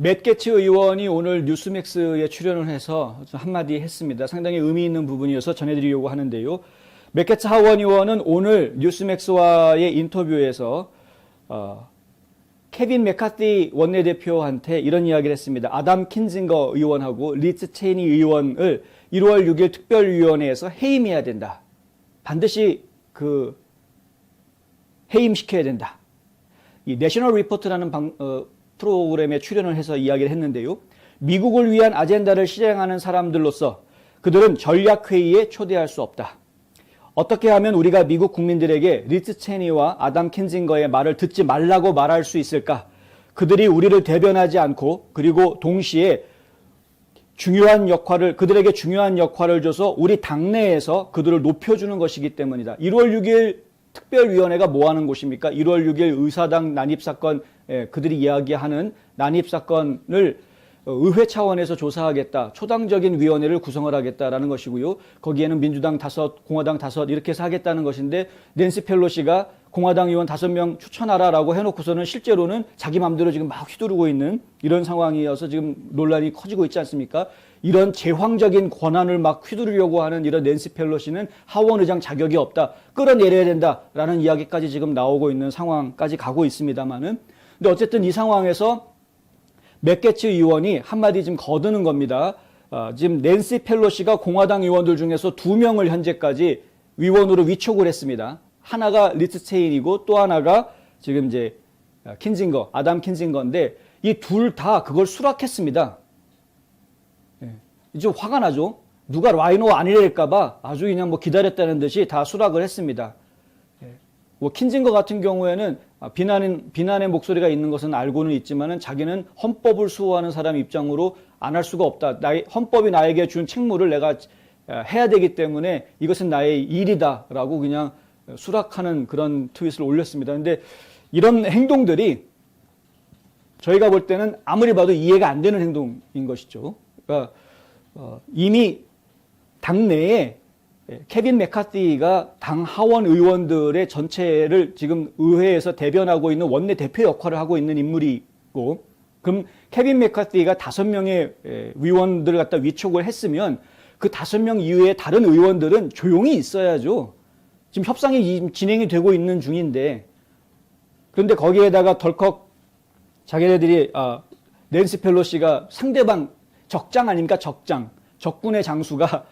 맷 게츠 의원이 오늘 뉴스맥스에 출연을 해서 한마디 했습니다. 상당히 의미 있는 부분이어서 전해드리려고 하는데요. 맷 게츠 하원 의원은 오늘 뉴스맥스와의 인터뷰에서 케빈 맥카티 원내대표한테 이런 이야기를 했습니다. 아담 킨징거 의원하고 리즈 체이니 의원을 1월 6일 특별위원회에서 해임해야 된다. 반드시 해임시켜야 된다. 이 내셔널 리포트라는 프로그램에 출연을 해서 이야기를 했는데요. 미국을 위한 아젠다를 실행하는 사람들로서 그들은 전략회의에 초대할 수 없다. 어떻게 하면 우리가 미국 국민들에게 리즈 체니와 아담 킨징거의 말을 듣지 말라고 말할 수 있을까? 그들이 우리를 대변하지 않고 그리고 동시에 그들에게 중요한 역할을 줘서 우리 당내에서 그들을 높여주는 것이기 때문이다. 1월 6일 특별위원회가 뭐 하는 곳입니까? 1월 6일 의사당 난입사건, 그들이 이야기하는 난입사건을 의회 차원에서 조사하겠다. 초당적인 위원회를 구성을 하겠다라는 것이고요. 거기에는 민주당 5, 공화당 5 이렇게 해서 하겠다는 것인데 낸시 펠로시가 공화당 의원 5명 추천하라라고 해놓고서는 실제로는 자기 맘대로 지금 막 휘두르고 있는 이런 상황이어서 지금 논란이 커지고 있지 않습니까? 이런 제왕적인 권한을 막 휘두르려고 하는 이런 낸시 펠로시는 하원 의장 자격이 없다. 끌어내려야 된다라는 이야기까지 지금 나오고 있는 상황까지 가고 있습니다만은. 근데 어쨌든 이 상황에서 맷 게츠 의원이 한마디 지금 거드는 겁니다. 지금 낸시 펠로시가 공화당 의원들 중에서 2명을 현재까지 위원으로 위촉을 했습니다. 하나가 리즈 체인이고 또 하나가 지금 이제 아담 킨징거인데 이 둘 다 그걸 수락했습니다. 이제 화가 나죠. 누가 라이노 아니랄까봐 아주 그냥 뭐 기다렸다는 듯이 다 수락을 했습니다. 뭐 킨징거 같은 경우에는 비난의 목소리가 있는 것은 알고는 있지만은 자기는 헌법을 수호하는 사람 입장으로 안 할 수가 없다. 헌법이 나에게 준 책무를 내가 해야 되기 때문에 이것은 나의 일이다라고 그냥 수락하는 그런 트윗을 올렸습니다. 근데 이런 행동들이 저희가 볼 때는 아무리 봐도 이해가 안 되는 행동인 것이죠. 그러니까 이미 당내에 케빈 맥카티가 당 하원 의원들의 전체를 지금 의회에서 대변하고 있는 원내대표 역할을 하고 있는 인물이고, 그럼 케빈 맥카티가 5명의 의원들을 갖다 위촉을 했으면 그 5명 이외의 다른 의원들은 조용히 있어야죠. 지금 협상이 진행이 되고 있는 중인데, 그런데 거기에다가 덜컥 자기네들이 낸시 펠로시가 상대방 적장 아닙니까? 적군의 장수가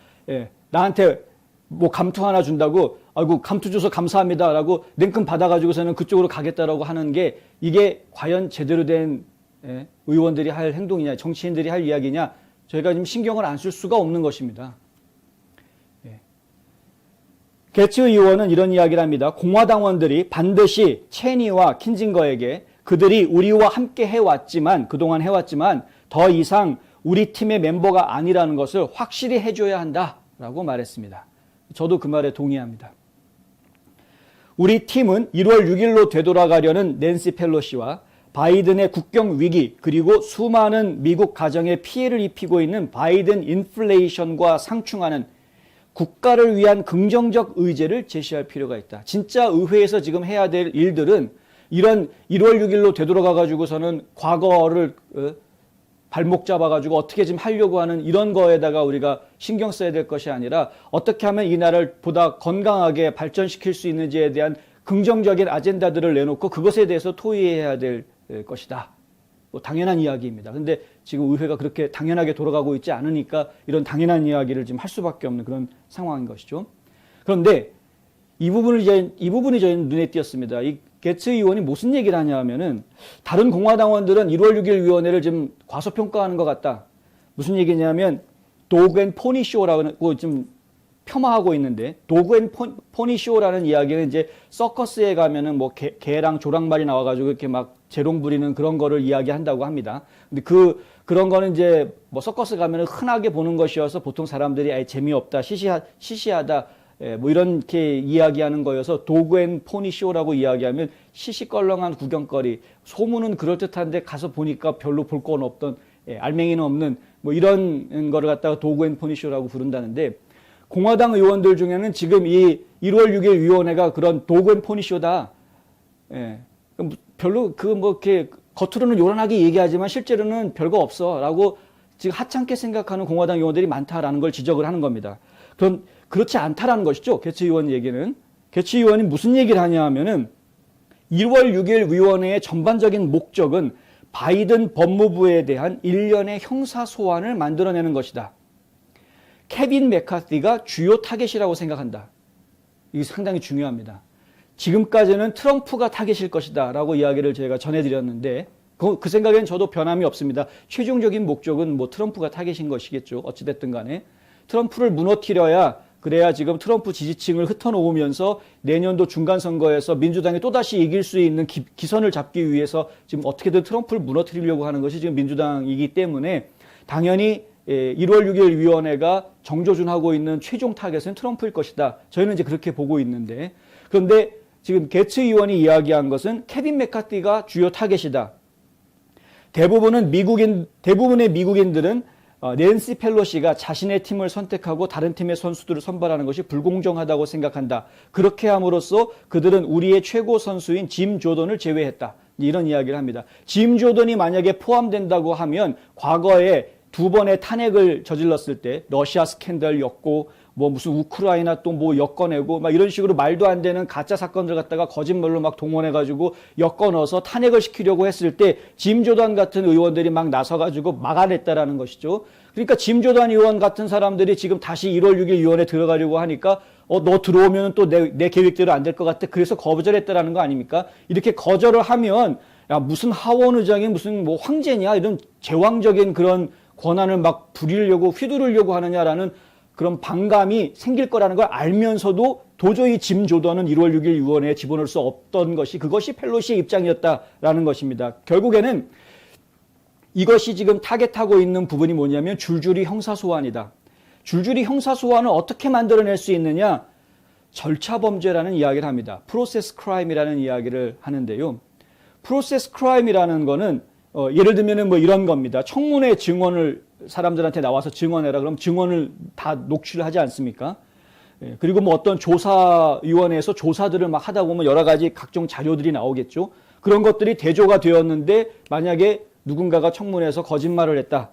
나한테 뭐 감투 하나 준다고 아이고 감투 줘서 감사합니다라고 냉큼 받아가지고서는 그쪽으로 가겠다라고 하는 게 이게 과연 제대로 된 의원들이 할 행동이냐, 정치인들이 할 이야기냐, 저희가 지금 신경을 안 쓸 수가 없는 것입니다. 게츠 의원은 이런 이야기를 합니다. 공화당원들이 반드시 체니와 킨징거에게 그들이 우리와 함께 그동안 해왔지만 더 이상 우리 팀의 멤버가 아니라는 것을 확실히 해줘야 한다라고 말했습니다. 저도 그 말에 동의합니다. 우리 팀은 1월 6일로 되돌아가려는 낸시 펠로시와 바이든의 국경 위기 그리고 수많은 미국 가정에 피해를 입히고 있는 바이든 인플레이션과 상충하는 국가를 위한 긍정적 의제를 제시할 필요가 있다. 진짜 의회에서 지금 해야 될 일들은 이런 1월 6일로 되돌아가가지고서는 과거를 발목 잡아가지고 어떻게 지금 하려고 하는 이런 거에다가 우리가 신경 써야 될 것이 아니라 어떻게 하면 이 나라를 보다 건강하게 발전시킬 수 있는지에 대한 긍정적인 아젠다들을 내놓고 그것에 대해서 토의해야 될 것이다. 뭐 당연한 이야기입니다. 그런데 지금 의회가 그렇게 당연하게 돌아가고 있지 않으니까 이런 당연한 이야기를 지금 할 수밖에 없는 그런 상황인 것이죠. 그런데 이 부분이 저희는 눈에 띄었습니다. 이 게츠 의원이 무슨 얘기를 하냐 하면은 다른 공화당원들은 1월 6일 위원회를 좀 과소평가하는 것 같다. 무슨 얘기냐면 도그 앤 포니 쇼라고 좀 폄하하고 있는데 도그 앤 포니 쇼라는 이야기는 이제 서커스에 가면은 뭐 개랑 조랑말이 나와가지고 이렇게 막 재롱 부리는 그런 거를 이야기한다고 합니다. 근데 그런 거는 이제 뭐 서커스 가면은 흔하게 보는 것이어서 보통 사람들이 아예 재미없다, 시시하다. 뭐 이렇게 이야기하는 거여서 도그 앤 포니 쇼라고 이야기하면 시시껄렁한 구경거리, 소문은 그럴듯한데 가서 보니까 별로 볼 건 없던 알맹이는 없는 뭐 이런 거를 갖다가 도그 앤 포니 쇼라고 부른다는데 공화당 의원들 중에는 지금 이 1월 6일 위원회가 그런 도그 앤 포니 쇼다. 별로 이렇게 겉으로는 요란하게 얘기하지만 실제로는 별거 없어 라고 지금 하찮게 생각하는 공화당 의원들이 많다라는 걸 지적을 하는 겁니다. 그럼 그렇지 않다라는 것이죠. 개츠 의원 얘기는. 개츠 의원이 무슨 얘기를 하냐 하면은 1월 6일 위원회의 전반적인 목적은 바이든 법무부에 대한 일련의 형사 소환을 만들어내는 것이다. 케빈 맥카티가 주요 타겟이라고 생각한다. 이게 상당히 중요합니다. 지금까지는 트럼프가 타겟일 것이다 라고 이야기를 제가 전해드렸는데 그 생각에는 저도 변함이 없습니다. 최종적인 목적은 뭐 트럼프가 타겟인 것이겠죠. 어찌됐든 간에. 트럼프를 무너뜨려야 그래야 지금 트럼프 지지층을 흩어놓으면서 내년도 중간선거에서 민주당이 또다시 이길 수 있는 기선을 잡기 위해서 지금 어떻게든 트럼프를 무너뜨리려고 하는 것이 지금 민주당이기 때문에 당연히 1월 6일 위원회가 정조준하고 있는 최종 타겟은 트럼프일 것이다. 저희는 이제 그렇게 보고 있는데 그런데 지금 게츠 의원이 이야기한 것은 케빈 맥카티가 주요 타겟이다. 대부분의 미국인들은 낸시 펠로시가 자신의 팀을 선택하고 다른 팀의 선수들을 선발하는 것이 불공정하다고 생각한다. 그렇게 함으로써 그들은 우리의 최고 선수인 짐 조던을 제외했다. 이런 이야기를 합니다. 짐 조던이 만약에 포함된다고 하면 과거에 2번의 탄핵을 저질렀을 때 러시아 스캔들였고 뭐 무슨 우크라이나 또 뭐 엮어내고 막 이런 식으로 말도 안 되는 가짜 사건들 갖다가 거짓말로 막 동원해가지고 엮어넣어서 탄핵을 시키려고 했을 때 짐 조던 같은 의원들이 막 나서가지고 막아냈다라는 것이죠. 그러니까 짐 조던 의원 같은 사람들이 지금 다시 1월 6일 위원회 들어가려고 하니까 너 들어오면 또 내 계획대로 안 될 것 같아. 그래서 거절했다라는 거 아닙니까? 이렇게 거절을 하면 야 무슨 하원 의장이 무슨 뭐 황제냐 이런 제왕적인 그런 권한을 막 부리려고 휘두르려고 하느냐라는 그런 반감이 생길 거라는 걸 알면서도 도저히 짐 조던은 1월 6일 위원회에 집어넣을 수 없던 것이 그것이 펠로시의 입장이었다라는 것입니다. 결국에는 이것이 지금 타겟하고 있는 부분이 뭐냐면 줄줄이 형사소환이다. 줄줄이 형사소환을 어떻게 만들어낼 수 있느냐? 절차범죄라는 이야기를 합니다. 프로세스 크라임이라는 이야기를 하는데요. 프로세스 크라임이라는 거는 예를 들면은 뭐 이런 겁니다. 청문회 증언을 사람들한테 나와서 증언해라. 그럼 증언을 다 녹취를 하지 않습니까? 그리고 뭐 어떤 조사위원회에서 조사들을 막 하다 보면 여러 가지 각종 자료들이 나오겠죠. 그런 것들이 대조가 되었는데 만약에 누군가가 청문회에서 거짓말을 했다.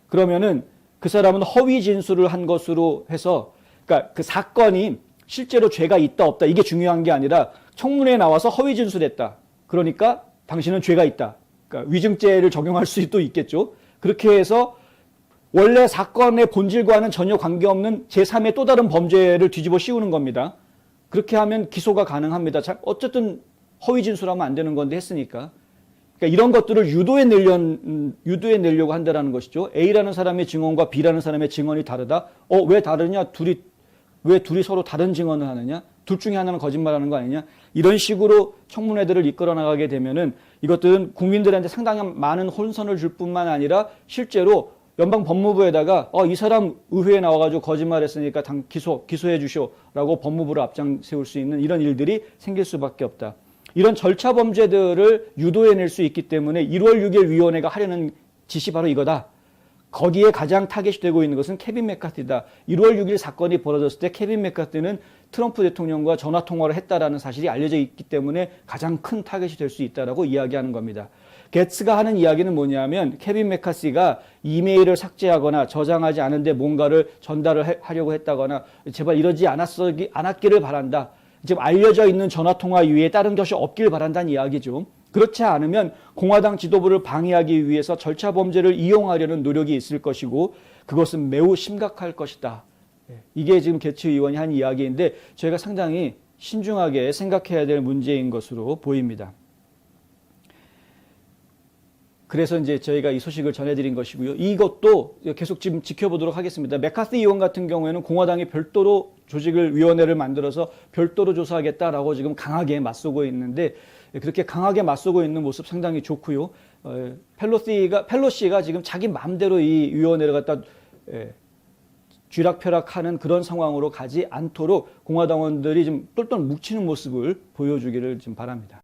그러면은 그 사람은 허위 진술을 한 것으로 해서 그러니까 그 사건이 실제로 죄가 있다 없다 이게 중요한 게 아니라 청문회에 나와서 허위 진술했다. 그러니까 당신은 죄가 있다. 그러니까 위증죄를 적용할 수도 있겠죠. 그렇게 해서 원래 사건의 본질과는 전혀 관계없는 제3의 또 다른 범죄를 뒤집어 씌우는 겁니다. 그렇게 하면 기소가 가능합니다. 어쨌든 허위 진술하면 안 되는 건데 했으니까. 그러니까 이런 것들을 유도해 내려고 한다는 것이죠. A라는 사람의 증언과 B라는 사람의 증언이 다르다. 왜 다르냐? 왜 둘이 서로 다른 증언을 하느냐? 둘 중에 하나는 거짓말하는 거 아니냐? 이런 식으로 청문회들을 이끌어 나가게 되면은 이것들은 국민들한테 상당히 많은 혼선을 줄 뿐만 아니라 실제로 연방 법무부에다가 이 사람 의회에 나와가지고 거짓말했으니까 기소해 주시오라고 법무부를 앞장 세울 수 있는 이런 일들이 생길 수밖에 없다. 이런 절차 범죄들을 유도해낼 수 있기 때문에 1월 6일 위원회가 하려는 짓이 바로 이거다. 거기에 가장 타겟이 되고 있는 것은 케빈 맥카티다. 1월 6일 사건이 벌어졌을 때 케빈 맥카티는 트럼프 대통령과 전화 통화를 했다라는 사실이 알려져 있기 때문에 가장 큰 타겟이 될 수 있다라고 이야기하는 겁니다. 게츠가 하는 이야기는 뭐냐면 케빈 맥카시가 이메일을 삭제하거나 저장하지 않은데 뭔가를 전달을 하려고 했다거나 제발 이러지 않았기를 바란다. 지금 알려져 있는 전화통화 이외에 다른 것이 없길 바란다는 이야기죠. 그렇지 않으면 공화당 지도부를 방해하기 위해서 절차 범죄를 이용하려는 노력이 있을 것이고 그것은 매우 심각할 것이다. 이게 지금 게츠 의원이 한 이야기인데 저희가 상당히 신중하게 생각해야 될 문제인 것으로 보입니다. 그래서 이제 저희가 이 소식을 전해드린 것이고요. 이것도 계속 지금 지켜보도록 하겠습니다. 맥카티 의원 같은 경우에는 공화당이 별도로 위원회를 만들어서 별도로 조사하겠다라고 지금 강하게 맞서고 있는데 그렇게 강하게 맞서고 있는 모습 상당히 좋고요. 펠로시가 지금 자기 마음대로 이 위원회를 갖다 쥐락펴락하는 그런 상황으로 가지 않도록 공화당원들이 좀 똘똘 뭉치는 모습을 보여주기를 좀 바랍니다.